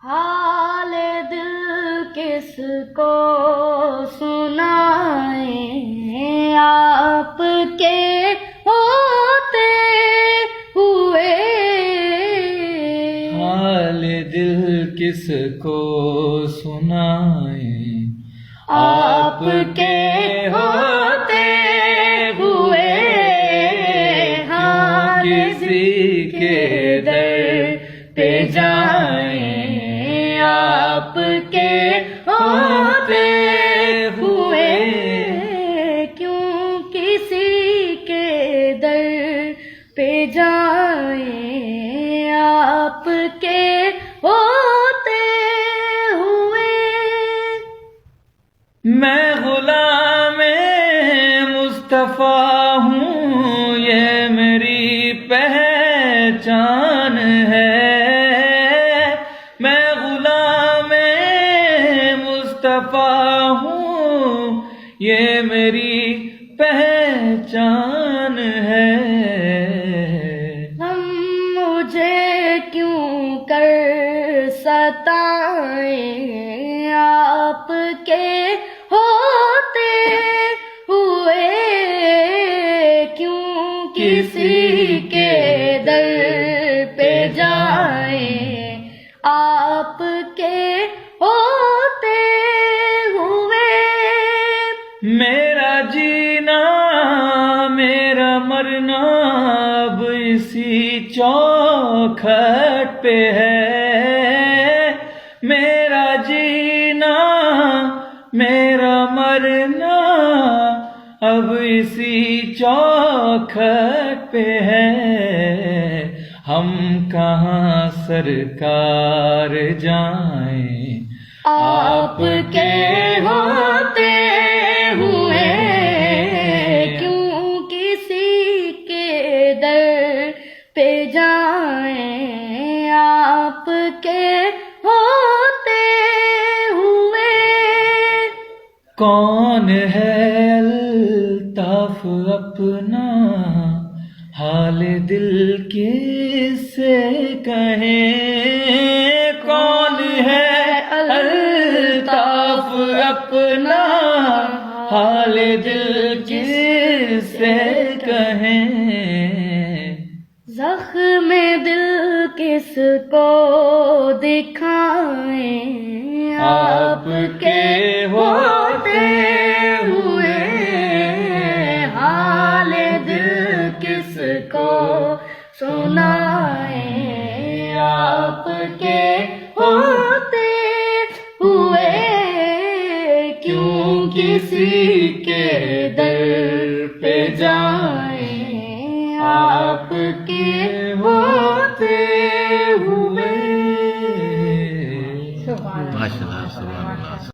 حال دل کس کو سنائیں، آپ کے ہوتے ہوئے۔ حال دل کس کو سنائیں، آپ کے ہوتے ہوئے۔ ہاں کسی کے در پہ جائیں، آپ کے ہوتے ہوئے۔ کیوں کسی کے در پہ جائیں، آپ کے ہوتے ہوئے۔ میں غلام مصطفیٰ ہوں، یہ میری پہچان ہے۔ میں غلام مصطفیٰ ہوں، یہ میری پہچان ہے۔ ہم مجھے کیوں کر ستائیں، آپ کے ہوتے ہوئے۔ کیوں کسی کے در پہ جائیں، آپ کے ہوتے ہوئے۔ میرا جینا میرا مرنا اب اسی چوکھٹ پہ ہے۔ میرا جینا میرا مرنا اب اسی چوکھٹ پہ ہے۔ ہم کہاں سرکار جائیں، آپ کے ہوتے ہوئے۔ کیوں کسی کے در پہ جائیں، آپ کے ہوتے ہوئے۔ کون ہے الطاف اپنا، حال دل کس سے کہیں۔ کون ہے الطاف اپنا، حال دل کس سے کہیں۔ زخم دل کس کو دکھائیں، آپ کے ہوتے ہوئے۔ حال دل کس کو سنائیں، آپ کے ہوتے ہوئے۔ کیوں کسی کے در پہ جائیں، آپ کے ہوتے ہوئے۔ ماشاءاللہ، سبحان اللہ۔